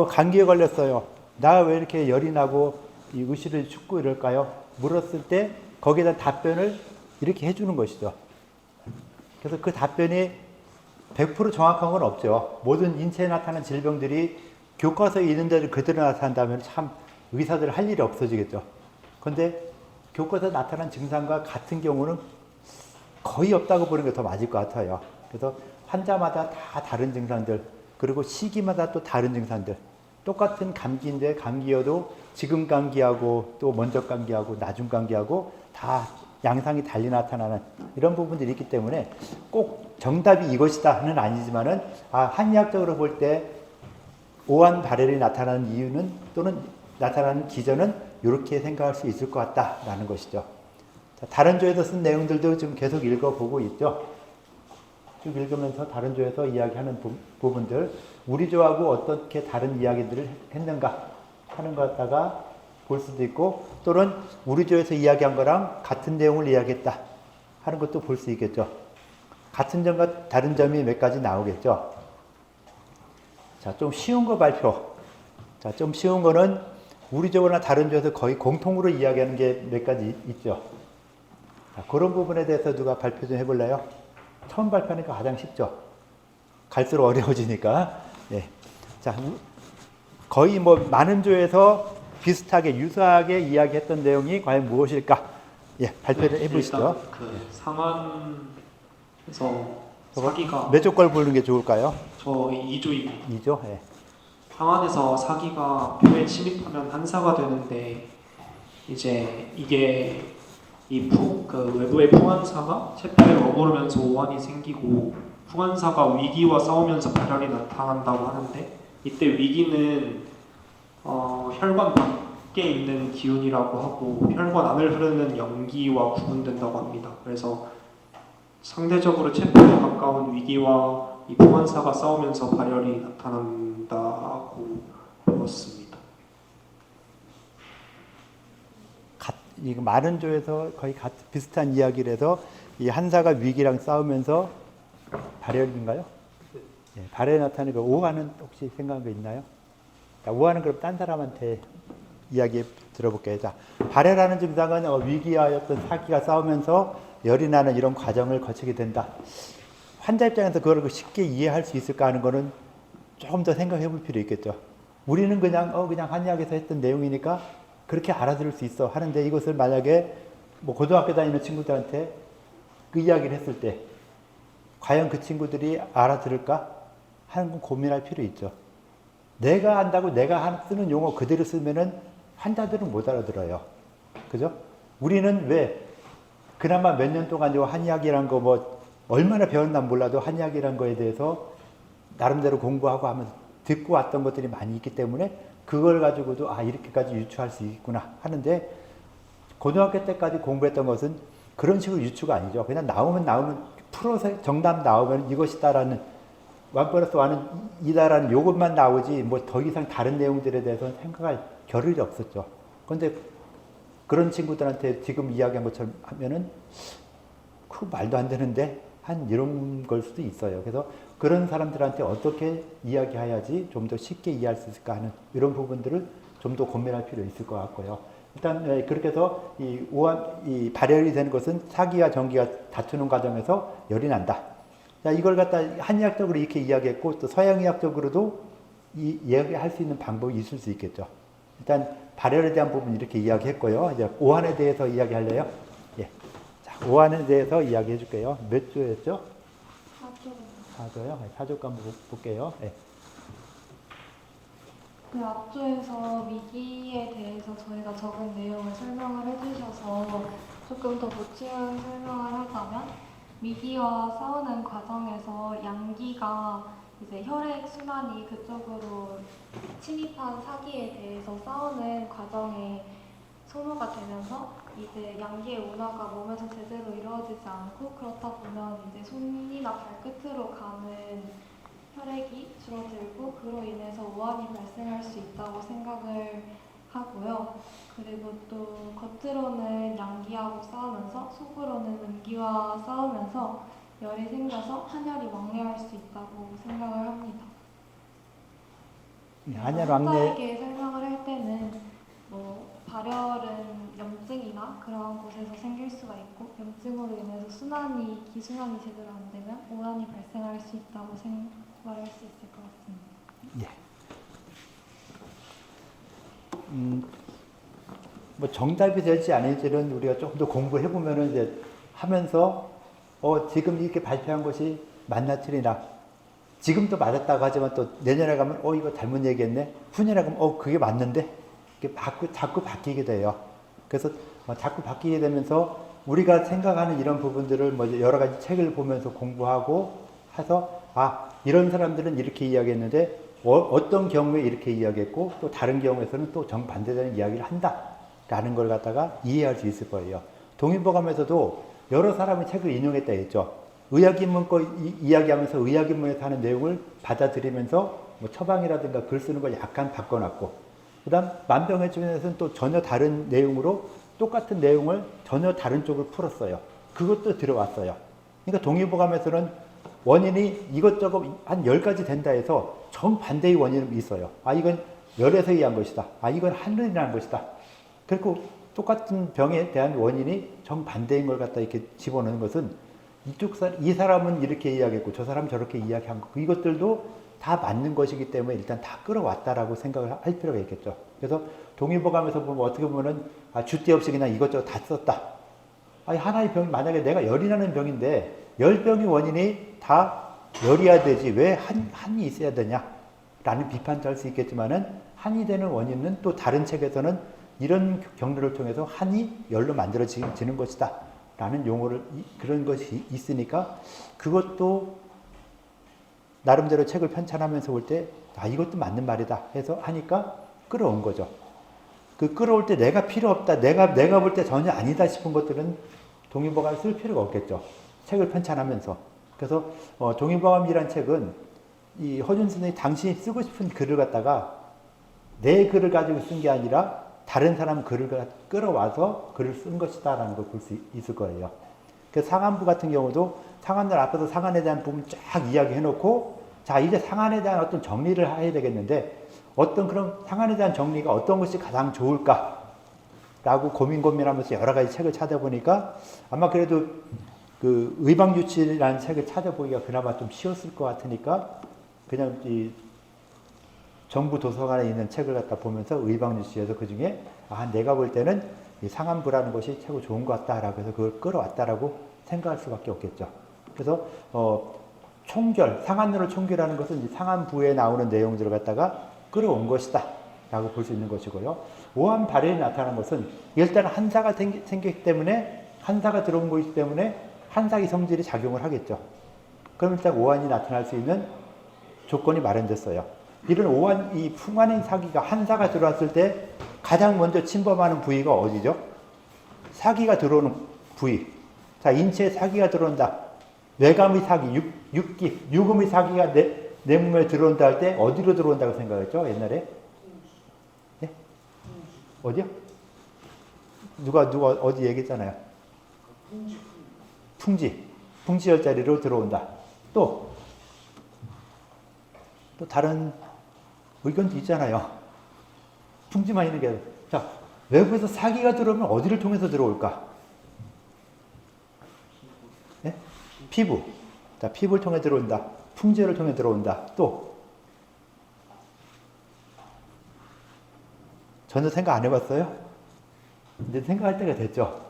감기에 걸렸어요. 나 왜 이렇게 열이 나고 이 의식을 춥고 이럴까요? 물었을 때 거기에 대한 답변을 이렇게 해주는 것이죠. 그래서 그 답변이 100% 정확한 건 없죠. 모든 인체에 나타나는 질병들이 교과서에 있는 대로 그대로 나타난다면 참 의사들 할 일이 없어지겠죠. 그런데 교과서에 나타난 증상과 같은 경우는 거의 없다고 보는 게 더 맞을 것 같아요. 그래서 환자마다 다 다른 증상들, 그리고 시기마다 또 다른 증상들, 똑같은 감기인데 감기여도 지금 감기하고 또 먼저 감기하고 나중 감기하고 다 양상이 달리 나타나는 이런 부분들이 있기 때문에 꼭 정답이 이것이다는 아니지만은 한의학적으로 볼 때 오한 발열이 나타나는 이유는 또는 나타나는 기전은 이렇게 생각할 수 있을 것 같다라는 것이죠. 자, 다른 조에서 쓴 내용들도 지금 계속 읽어보고 있죠. 쭉 읽으면서 다른 조에서 이야기하는 부분들, 우리 조하고 어떻게 다른 이야기들을 했는가 하는 것 갖다가 볼 수도 있고, 또는 우리 조에서 이야기한 거랑 같은 내용을 이야기했다 하는 것도 볼 수 있겠죠. 같은 점과 다른 점이 몇 가지 나오겠죠. 자, 좀 쉬운 거 발표. 자, 좀 쉬운 거는 우리 조나 다른 조에서 거의 공통으로 이야기하는 게 몇 가지 있죠. 자, 그런 부분에 대해서 누가 발표 좀 해볼래요? 처음 발표하니까 가장 쉽죠. 갈수록 어려워지니까. 예. 자, 거의 뭐 많은 조에서 비슷하게 유사하게 이야기했던 내용이 과연 무엇일까? 예, 발표를 해보시죠. 일단 그 상한에서 사기가 몇 조 걸 보는 게 좋을까요? 저 2조입니다. 2조? 예. 상한에서 사기가 표에 침입하면 한사가 되는데 이제 이게 그 외부의 풍한사가 체포에 머무르면서 오한이 생기고 풍한사가 위기와 싸우면서 발열이 나타난다고 하는데 이때 위기는 혈관 밖에 있는 기운이라고 하고 혈관 안을 흐르는 연기와 구분된다고 합니다. 그래서 상대적으로 체포에 가까운 위기와 이 보안사가 싸우면서 발열이 나타난다고 배웠습니다. 이 많은 조에서 거의 비슷한 이야기를 해서 이 한사가 위기랑 싸우면서 발열인가요? 네, 발열이 나타나는 그 오화는 혹시 생각한 거 있나요? 자, 오화는 그럼 딴 사람한테 이야기 들어볼게요. 자, 발열하는 증상은 위기와 어떤 사기가 싸우면서 열이 나는 이런 과정을 거치게 된다. 환자 입장에서 그걸 쉽게 이해할 수 있을까 하는 거는 조금 더 생각해 볼 필요 있겠죠. 우리는 그냥 한의학에서 했던 내용이니까 그렇게 알아들을 수 있어 하는데 이것을 만약에 뭐 고등학교 다니는 친구들한테 그 이야기를 했을 때 과연 그 친구들이 알아들을까 하는 건 고민할 필요 있죠. 내가 한다고 내가 쓰는 용어 그대로 쓰면은 환자들은 못 알아들어요. 그죠? 우리는 왜 그나마 몇 년 동안 요 한의학이란 거 뭐 얼마나 배웠나 몰라도 한의학이란 거에 대해서 나름대로 공부하고 하면서 듣고 왔던 것들이 많이 있기 때문에 그걸 가지고도 이렇게까지 유추할 수 있구나 하는데 고등학교 때까지 공부했던 것은 그런 식으로 유추가 아니죠. 그냥 나오면 풀어서 정답 나오면 이것이다라는 1+1은 이다라는 요것만 나오지 뭐 더 이상 다른 내용들에 대해서는 생각할 겨를이 없었죠. 그런데 그런 친구들한테 지금 이야기한 것처럼 하면은 그 말도 안 되는데 한 이런 걸 수도 있어요. 그래서 그런 사람들한테 어떻게 이야기해야지 좀 더 쉽게 이해할 수 있을까 하는 이런 부분들을 좀 더 고민할 필요 있을 것 같고요. 일단 그렇게 해서 이 발열이 되는 것은 사기와 전기가 다투는 과정에서 열이 난다. 자, 이걸 갖다 한의학적으로 이렇게 이야기했고 또 서양의학적으로도 이야기할 수 있는 방법이 있을 수 있겠죠. 일단 발열에 대한 부분 이렇게 이야기했고요. 이제 오한에 대해서 이야기할래요? 예. 자, 오한에 대해서 이야기해 줄게요. 몇 조였죠? 4조요. 4조가 한번 볼게요. 예. 그 앞조에서 위기에 대해서 저희가 적은 내용을 설명을 해주셔서 조금 더 보충 설명을 하자면 위기와 싸우는 과정에서 양기가 이제 혈액 순환이 그쪽으로 침입한 사기에 대해서 싸우는 과정에 소모가 되면서 이제 양기의 운하가 몸에서 제대로 이루어지지 않고 그렇다 보면 이제 손이나 발끝으로 가는 혈액이 줄어들고 그로 인해서 오한이 발생할 수 있다고 생각을 하고요. 그리고 또 겉으로는 양기하고 싸우면서 속으로는 음기와 싸우면서 열이 생겨서 한열이 왕래할 수 있다고 생각을 합니다. 한열 왕래 환자에게 설명을 할 때는 뭐 발열은 염증이나 그런 곳에서 생길 수가 있고 염증으로 인해서 기순환이 제대로 안 되면 오한이 발생할 수 있다고 말할 수 있을 것 같습니다. 예. 뭐 정답이 될지 아닐지는 우리가 조금 더 공부해 보면은 이제 하면서 지금 이렇게 발표한 것이 맞나 틀리나 지금도 맞았다고 하지만 또 내년에 가면 이거 잘못 얘기했네 후년에 가면 그게 맞는데 이게 자꾸 바뀌게 돼요. 그래서 자꾸 바뀌게 되면서 우리가 생각하는 이런 부분들을 뭐 여러 가지 책을 보면서 공부하고 해서 이런 사람들은 이렇게 이야기했는데 어떤 경우에 이렇게 이야기했고 또 다른 경우에서는 또 정반대되는 이야기를 한다라는 걸 갖다가 이해할 수 있을 거예요. 동의보감에서도 여러 사람의 책을 인용했다 했죠. 의학인문 거 이야기하면서 의학인문에서 하는 내용을 받아들이면서 뭐 처방이라든가 글 쓰는 걸 약간 바꿔놨고 그 다음 만병해주에서는 또 전혀 다른 내용으로 똑같은 내용을 전혀 다른 쪽을 풀었어요. 그것도 들어왔어요. 그러니까 동의보감에서는 원인이 이것저것 한 10가지 된다 해서 정반대의 원인이 있어요. 이건 열에서 의한 것이다. 이건 한열이 난 것이다. 그리고 똑같은 병에 대한 원인이 정반대인 걸 갖다 이렇게 집어넣는 것은 이 사람은 이렇게 이야기했고 저 사람은 저렇게 이야기한 거 이것들도 다 맞는 것이기 때문에 일단 다 끌어왔다라고 생각을 할 필요가 있겠죠. 그래서 동의보감에서 보면 어떻게 보면은 주대 없이 그냥 이것저것 다 썼다. 하나의 병 만약에 내가 열이 나는 병인데 열병의 원인이 다 열이야 되지 왜 한이 있어야 되냐라는 비판도 할 수 있겠지만은 한이 되는 원인은 또 다른 책에서는 이런 경로를 통해서 한이 열로 만들어지는 것이다 라는 용어를 그런 것이 있으니까 그것도 나름대로 책을 편찬하면서 볼 때 이것도 맞는 말이다 해서 하니까 끌어온 거죠. 그 끌어올 때 내가 필요 없다 내가 볼 때 전혀 아니다 싶은 것들은 동의보감을 쓸 필요가 없겠죠. 책을 편찬하면서. 그래서 종이보감이라는 책은 이 허준 선생이 당신이 쓰고 싶은 글을 갖다가 내 글을 가지고 쓴 게 아니라 다른 사람 글을 끌어와서 글을 쓴 것이다라는 걸 볼 수 있을 거예요. 그 상한부 같은 경우도 상한들 앞에서 상한에 대한 부분 쫙 이야기해놓고 자 이제 상한에 대한 어떤 정리를 해야 되겠는데 어떤 그런 상한에 대한 정리가 어떤 것이 가장 좋을까라고 고민하면서 여러 가지 책을 찾아보니까 아마 그래도 그 의방유치라는 책을 찾아보기가 그나마 좀 쉬웠을 것 같으니까 그냥 이 정부 도서관에 있는 책을 갖다 보면서 의방유치에서 그 중에 내가 볼 때는 이 상한부라는 것이 최고 좋은 것 같다라고 해서 그걸 끌어왔다라고 생각할 수밖에 없겠죠. 그래서 총결, 상한론을 총결하는 것은 이 상한부에 나오는 내용들을 갖다가 끌어온 것이다 라고 볼 수 있는 것이고요. 오한 발현이 나타난 것은 일단 한사가 생겼기 때문에 한사가 들어온 것이기 때문에 한사기 성질이 작용을 하겠죠. 그럼 일단 오한이 나타날 수 있는 조건이 마련됐어요. 이런 오한, 이 풍한인 사기가 한사가 들어왔을 때 가장 먼저 침범하는 부위가 어디죠? 사기가 들어오는 부위. 자, 인체에 사기가 들어온다. 뇌감의 사기, 유금의 사기가 내 몸에 들어온다 할 때 어디로 들어온다고 생각했죠? 옛날에? 네? 어디요? 누가 어디 얘기했잖아요. 풍지 열자리로 들어온다. 또 다른 의견도 있잖아요. 풍지만 있는 게 아니라. 자, 외부에서 사기가 들어오면 어디를 통해서 들어올까? 네? 피부. 자, 피부를 통해 들어온다. 풍지를 통해 들어온다. 또 전혀 생각 안 해봤어요? 근데 생각할 때가 됐죠.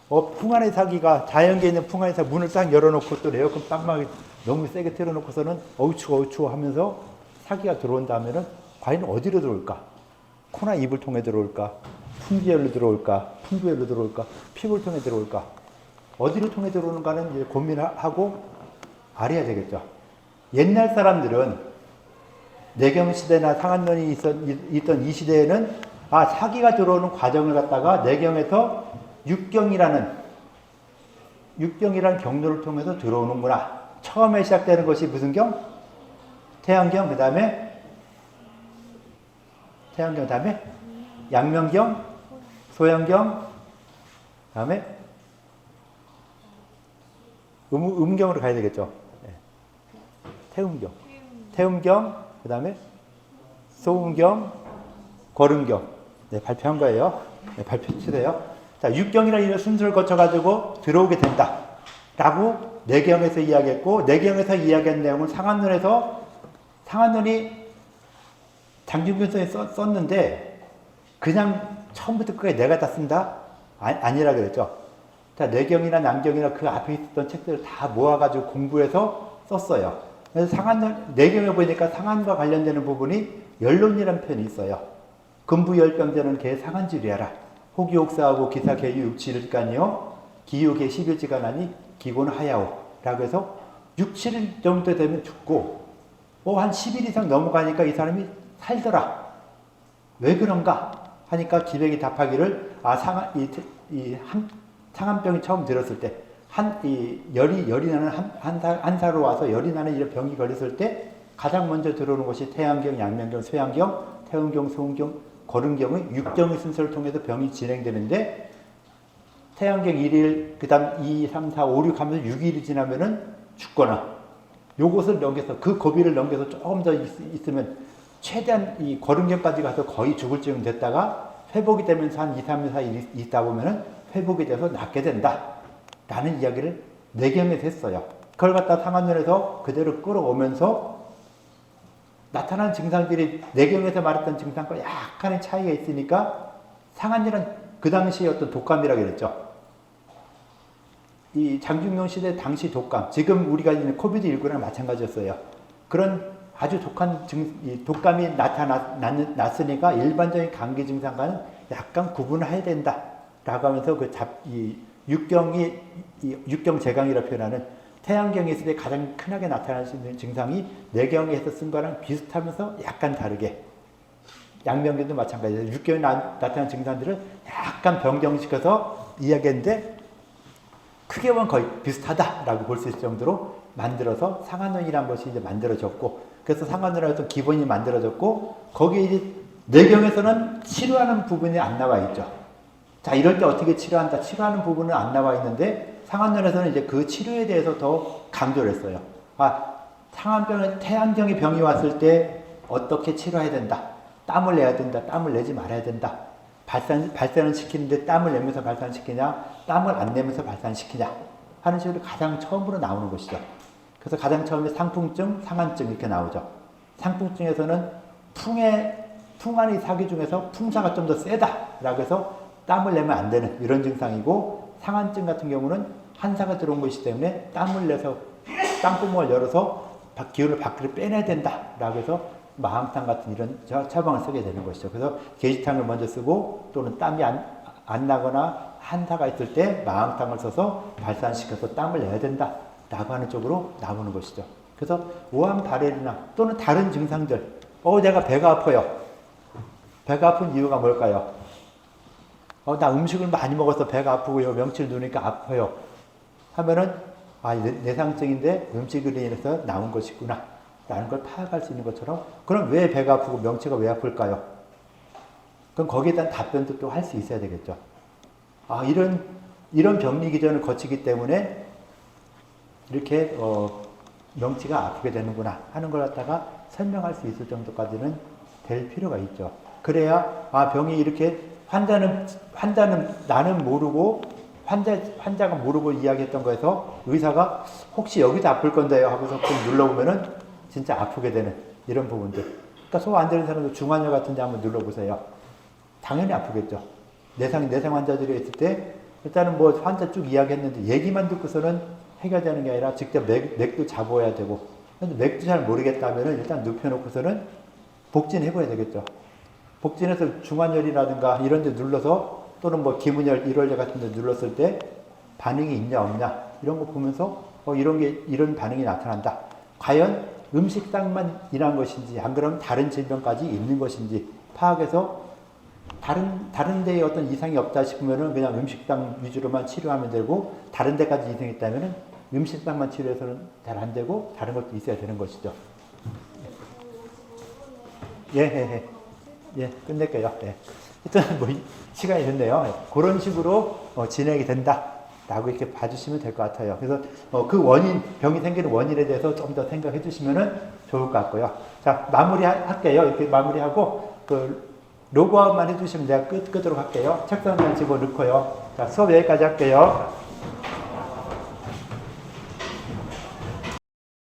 풍안의 사기가 자연계에 있는 풍안의 사기 문을 딱 열어놓고 또 에어컨 빵막 너무 세게 틀어놓고서는 어우 추워 하면서 사기가 들어온다 하면은 과연 어디로 들어올까? 코나 입을 통해 들어올까? 풍지열로 들어올까? 풍부열로 들어올까? 피부를 통해 들어올까? 어디로 통해 들어오는가는 이제 고민하고 알아야 되겠죠. 옛날 사람들은 내경시대나 상한론이 있던 이 시대에는 사기가 들어오는 과정을 갖다가 내경에서 육경이라는 경로를 통해서 들어오는구나. 처음에 시작되는 것이 무슨 경? 태양경, 그 다음에 양명경, 소양경, 그 다음에 음경으로 가야 되겠죠. 태음경, 그 다음에 소음경, 거름경. 네, 발표한 거예요. 네, 발표 치세요. 자, 육경이라는 순서를 거쳐가지고 들어오게 된다. 라고 내경에서 이야기했고, 내경에서 이야기한 내용은 상한론이 장준균 선생이 썼는데, 그냥 처음부터 끝까지 내가 다 쓴다? 아니라 그랬죠. 자, 내경이나 남경이나 그 앞에 있었던 책들을 다 모아가지고 공부해서 썼어요. 그래서 내경에 보니까 상한과 관련되는 부분이 열론이라는 표현이 있어요. 금부열병자는 개 상한지리하라. 호기옥사하고 기사개유 육칠일간이요. 기유개 11지간하니 기고는 하야오. 라고 해서 6, 7일 정도 되면 죽고 한 10일 이상 넘어가니까 이 사람이 살더라. 왜 그런가? 하니까 기백이 답하기를 상한병이 처음 들었을 때 열이 나는 한사로 와서 열이 나는 이런 병이 걸렸을 때 가장 먼저 들어오는 것이 태양경, 양명경, 소양경, 태음경, 소음경, 거름경의 6경의 순서를 통해서 병이 진행되는데 태양경 1일, 그 다음 2, 3, 4, 5, 6 하면서 6일이 지나면은 죽거나 요것을 넘겨서 그 고비를 넘겨서 조금 더 있으면 최대한 이 거름경까지 가서 거의 죽을 쯤 됐다가 회복이 되면서 한 2, 3일 사이 있다 보면은 회복이 돼서 낫게 된다. 라는 이야기를 내경에서 했어요. 그걸 갖다 상한론에서 그대로 끌어오면서 나타난 증상들이 내경에서 말했던 증상과 약간의 차이가 있으니까 상한론은 그 당시의 어떤 독감이라고 그랬죠. 이 장중용 시대 당시 독감, 지금 우리가 있는 코비드19랑 마찬가지였어요. 그런 아주 독한 독감이 났으니까 일반적인 감기 증상과는 약간 구분을 해야 된다. 라고 하면서 육경 제강이라고 표현하는 태양경에 있을 때 가장 흔하게 나타날 수 있는 증상이 내경에서 쓴 거랑 비슷하면서 약간 다르게 양명경도 마찬가지예요. 육경에 나타난 증상들을 약간 변경시켜서 이야기했는데 크게 보면 거의 비슷하다라고 볼 수 있을 정도로 만들어서 상한론이라는 것이 이제 만들어졌고, 그래서 상한론이라는 어떤 기본이 만들어졌고, 거기에 이제 내경에서는 치료하는 부분이 안 나와 있죠. 자, 이럴 때 어떻게 치료한다? 치료하는 부분은 안 나와 있는데, 상한론에서는 이제 그 치료에 대해서 더 강조를 했어요. 태양병의 병이 왔을 때 어떻게 치료해야 된다. 땀을 내야 된다. 땀을 내지 말아야 된다. 발산을 시키는데 땀을 내면서 발산시키냐, 땀을 안 내면서 발산시키냐 하는 식으로 가장 처음으로 나오는 것이죠. 그래서 가장 처음에 상풍증, 상한증 이렇게 나오죠. 상풍증에서는 풍 안의 사기 중에서 풍사가 좀 더 세다라고 해서 땀을 내면 안 되는 이런 증상이고, 상한증 같은 경우는 한사가 들어온 것이기 때문에 땀을 내서 땀구멍을 열어서 기운을 밖으로 빼내야 된다라고 해서 마항탕 같은 이런 처방을 쓰게 되는 것이죠. 그래서 게시탕을 먼저 쓰고, 또는 땀이 안 나거나 한사가 있을 때 마항탕을 써서 발산시켜서 땀을 내야 된다라고 하는 쪽으로 나오는 것이죠. 그래서 오한발열이나 또는 다른 증상들, 내가 배가 아파요. 배가 아픈 이유가 뭘까요? 나 음식을 많이 먹어서 배가 아프고요. 명치를 누우니까 아파요. 하면은 내상증인데 음식으로 인해서 나온 것이구나 라는 걸 파악할 수 있는 것처럼, 그럼 왜 배가 아프고 명치가 왜 아플까요? 그럼 거기에 대한 답변도 또 할 수 있어야 되겠죠. 이런 병리 기전을 거치기 때문에 이렇게 명치가 아프게 되는구나 하는 걸 갖다가 설명할 수 있을 정도까지는 될 필요가 있죠. 그래야 병이 이렇게 환자는 나는 모르고 환자가 모르고 이야기했던 거에서 의사가 혹시 여기도 아플 건데요 하고서 좀 눌러보면은 진짜 아프게 되는 이런 부분들. 그러니까 소화 안 되는 사람도 중환자 같은 데 한번 눌러보세요. 당연히 아프겠죠. 내상 환자들이 있을 때 일단은 뭐 환자 쭉 이야기했는데 얘기만 듣고서는 해결되는 게 아니라 직접 맥도 잡아야 되고, 근데 맥도 잘 모르겠다면은 일단 눕혀놓고서는 복진해봐야 되겠죠. 복진해서 중환열이라든가 이런 데 눌러서, 또는 뭐 기문열, 일월열 같은 데 눌렀을 때 반응이 있냐 없냐 이런 거 보면서 이런 반응이 나타난다. 과연 음식상만 일한 것인지, 안 그러면 다른 질병까지 있는 것인지 파악해서 다른 데에 어떤 이상이 없다 싶으면은 그냥 음식상 위주로만 치료하면 되고, 다른 데까지 이상이 있다면은 음식상만 치료해서는 잘 안 되고 다른 것도 있어야 되는 것이죠. 예, 끝낼게요. 예. 일단 뭐 시간이 됐네요. 그런 식으로 진행이 된다라고 이렇게 봐주시면 될 것 같아요. 그래서 그 병이 생기는 원인에 대해서 좀 더 생각해 주시면은 좋을 것 같고요. 자, 마무리할게요. 이렇게 마무리하고 로그아웃만 해주시면 내가 끄도록 할게요. 책상에 집어넣고요. 자, 수업 여기까지 할게요.